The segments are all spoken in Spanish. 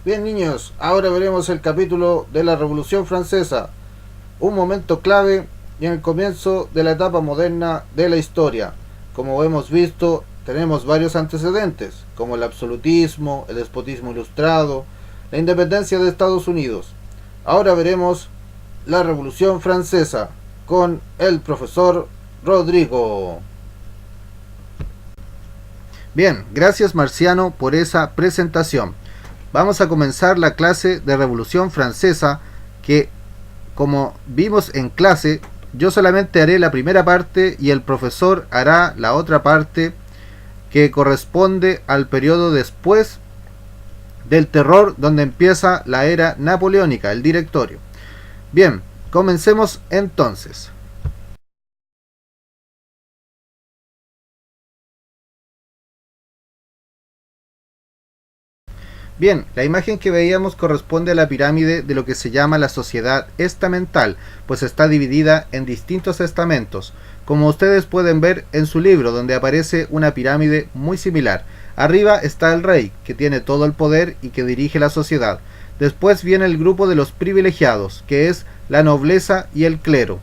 Bien niños, ahora veremos el capítulo de la Revolución Francesa, un momento clave en el comienzo de la etapa moderna de la historia. Como hemos visto, tenemos varios antecedentes, como el absolutismo, el despotismo ilustrado, la independencia de Estados Unidos. Ahora veremos la Revolución Francesa con el profesor Rodrigo. Bien, gracias Marciano por esa presentación. Vamos a comenzar la clase de Revolución Francesa que, como vimos en clase, yo solamente haré la primera parte y el profesor hará la otra parte que corresponde al periodo después del terror, donde empieza la era napoleónica, el directorio. Bien, comencemos entonces. Bien, la imagen que veíamos corresponde a la pirámide de lo que se llama la sociedad estamental, pues está dividida en distintos estamentos, como ustedes pueden ver en su libro, donde aparece una pirámide muy similar. Arriba está el rey, que tiene todo el poder y que dirige la sociedad. Después viene el grupo de los privilegiados, que es la nobleza y el clero.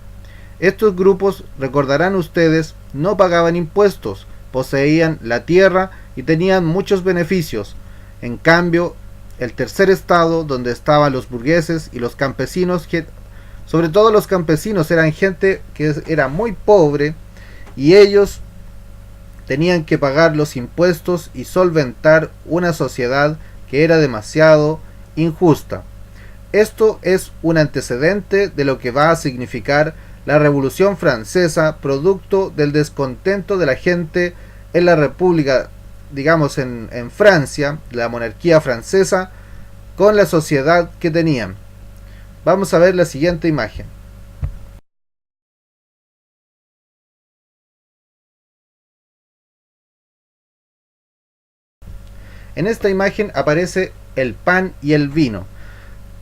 Estos grupos, recordarán ustedes, no pagaban impuestos, poseían la tierra y tenían muchos beneficios. En cambio, el tercer estado, donde estaban los burgueses y los campesinos, sobre todo los campesinos, eran gente que era muy pobre y ellos tenían que pagar los impuestos y solventar una sociedad que era demasiado injusta. Esto es un antecedente de lo que va a significar la Revolución Francesa, producto del descontento de la gente en la República, digamos en Francia, la monarquía francesa, con la sociedad que tenían. Vamos a ver la siguiente imagen. En esta imagen aparece el pan y el vino.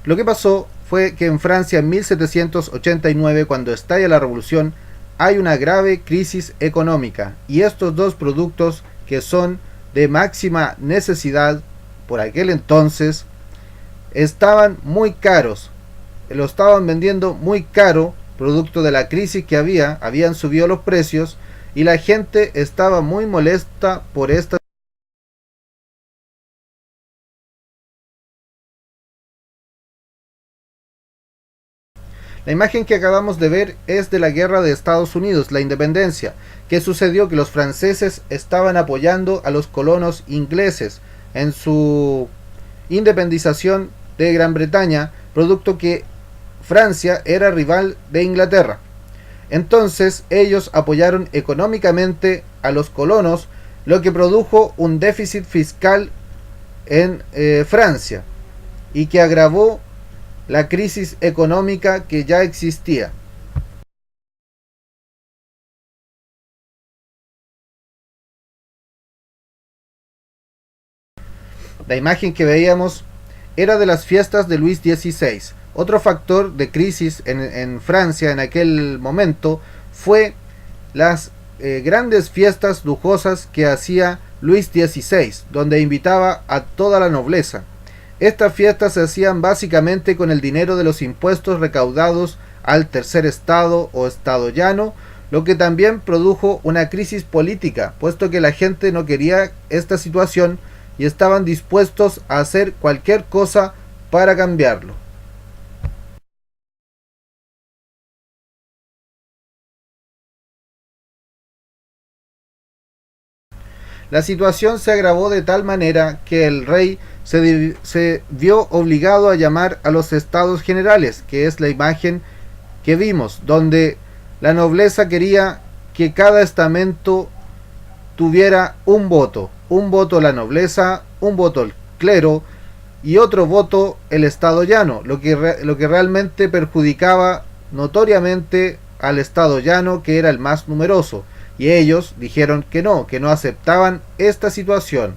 Lo que pasó fue que en Francia en 1789, cuando estalla la revolución, hay una grave crisis económica y estos dos productos que son de máxima necesidad por aquel entonces estaban muy caros, lo estaban vendiendo muy caro, producto de la crisis que habían subido los precios y la gente estaba muy molesta por esta. La imagen que acabamos de ver es de la guerra de Estados Unidos, la independencia. ¿Qué sucedió? Que los franceses estaban apoyando a los colonos ingleses en su independización de Gran Bretaña, producto que Francia era rival de Inglaterra. Entonces ellos apoyaron económicamente a los colonos, lo que produjo un déficit fiscal en Francia y que agravó la crisis económica que ya existía. La imagen que veíamos era de las fiestas de Luis XVI. Otro factor de crisis en Francia en aquel momento fue las grandes fiestas lujosas que hacía Luis XVI, donde invitaba a toda la nobleza. Estas fiestas se hacían básicamente con el dinero de los impuestos recaudados al tercer estado o estado llano, lo que también produjo una crisis política, puesto que la gente no quería esta situación y estaban dispuestos a hacer cualquier cosa para cambiarlo. La situación se agravó de tal manera que el rey se vio obligado a llamar a los estados generales, que es la imagen que vimos, donde la nobleza quería que cada estamento tuviera un voto la nobleza, un voto el clero y otro voto el estado llano, lo que realmente perjudicaba notoriamente al estado llano, que era el más numeroso, y ellos dijeron que no aceptaban esta situación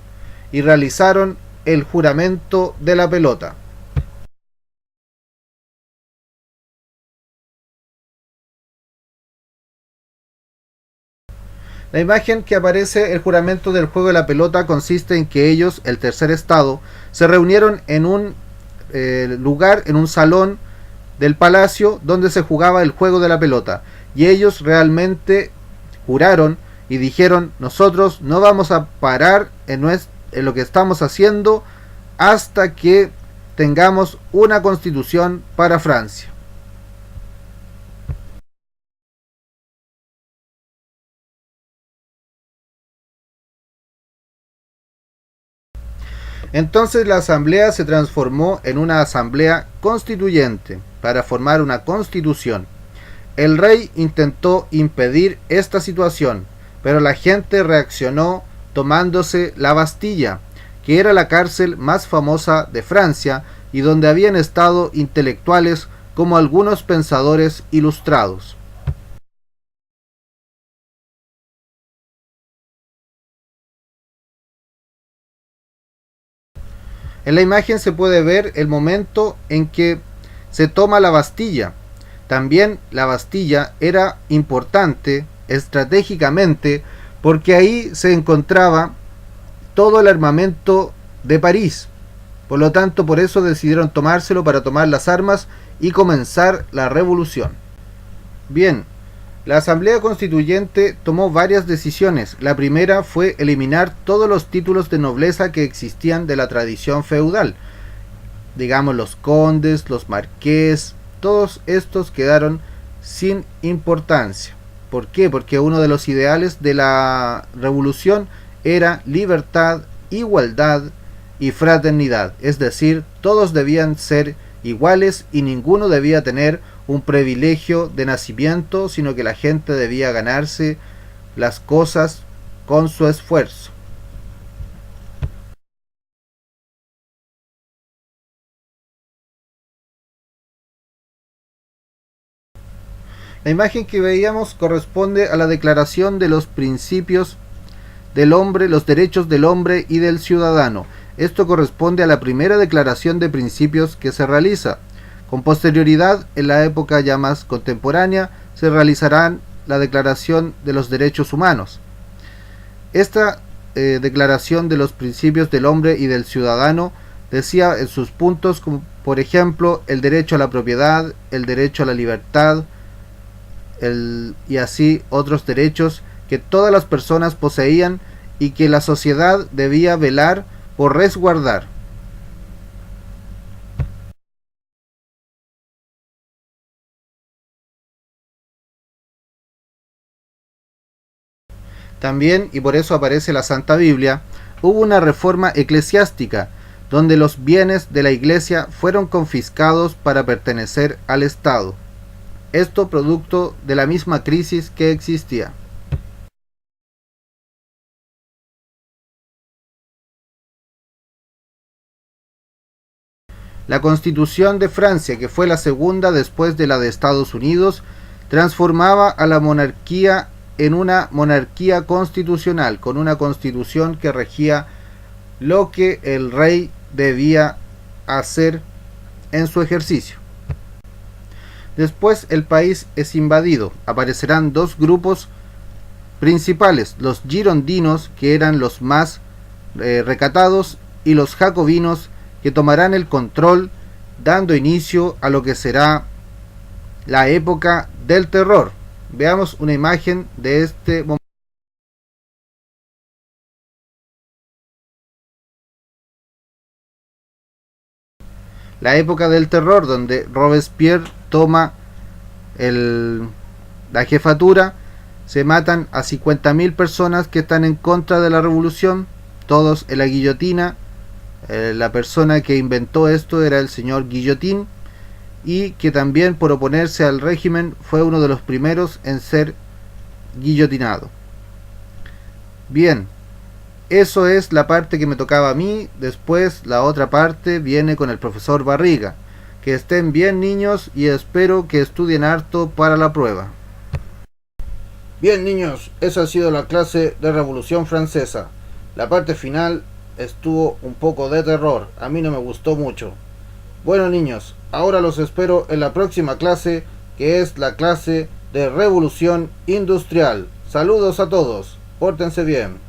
y realizaron el juramento de la pelota. La imagen que aparece el juramento del juego de la pelota consiste en que ellos, el tercer estado, se reunieron en un lugar, en un salón del palacio donde se jugaba el juego de la pelota, y ellos realmente juraron y dijeron: nosotros no vamos a parar en lo que estamos haciendo hasta que tengamos una constitución para Francia. Entonces la asamblea se transformó en una asamblea constituyente para formar una constitución. El rey intentó impedir esta situación, pero la gente reaccionó tomándose la Bastilla, que era la cárcel más famosa de Francia y donde habían estado intelectuales como algunos pensadores ilustrados. En la imagen se puede ver el momento en que se toma la Bastilla. También la Bastilla era importante estratégicamente porque ahí se encontraba todo el armamento de París. Por lo tanto, por eso decidieron tomárselo para tomar las armas y comenzar la revolución. Bien, la Asamblea Constituyente tomó varias decisiones. La primera fue eliminar todos los títulos de nobleza que existían de la tradición feudal. Digamos, los condes, los marqués, todos estos quedaron sin importancia. ¿Por qué? Porque uno de los ideales de la revolución era libertad, igualdad y fraternidad. Es decir, todos debían ser iguales y ninguno debía tener un privilegio de nacimiento, sino que la gente debía ganarse las cosas con su esfuerzo. La imagen que veíamos corresponde a la declaración de los principios del hombre, los derechos del hombre y del ciudadano. Esto corresponde a la primera declaración de principios que se realiza. Con posterioridad, en la época ya más contemporánea, se realizará la Declaración de los Derechos Humanos. Esta Declaración de los Principios del Hombre y del Ciudadano decía en sus puntos, como por ejemplo, el derecho a la propiedad, el derecho a la libertad, y así otros derechos que todas las personas poseían y que la sociedad debía velar por resguardar. También, y por eso aparece la Santa Biblia, hubo una reforma eclesiástica, donde los bienes de la Iglesia fueron confiscados para pertenecer al Estado. Esto producto de la misma crisis que existía. La Constitución de Francia, que fue la segunda después de la de Estados Unidos, transformaba a la monarquía en una monarquía constitucional, con una constitución que regía lo que el rey debía hacer en su ejercicio. Después el país es invadido. Aparecerán dos grupos principales: los girondinos, que eran los más recatados, y los jacobinos, que tomarán el control, dando inicio a lo que será la época del terror. Veamos una imagen de este momento. La época del terror, donde Robespierre toma la jefatura, se matan a 50.000 personas que están en contra de la revolución, todos en la guillotina. La persona que inventó esto era el señor Guillotín, y que también por oponerse al régimen fue uno de los primeros en ser guillotinado. Bien, eso es la parte que me tocaba a mí. Después la otra parte viene con el profesor Barriga. Que estén bien, niños, y espero que estudien harto para la prueba. Bien, niños, esa ha sido la clase de Revolución Francesa. La parte final estuvo un poco de terror, a mí no me gustó mucho. Bueno, niños, ahora los espero en la próxima clase, que es la clase de Revolución Industrial. Saludos a todos. Pórtense bien.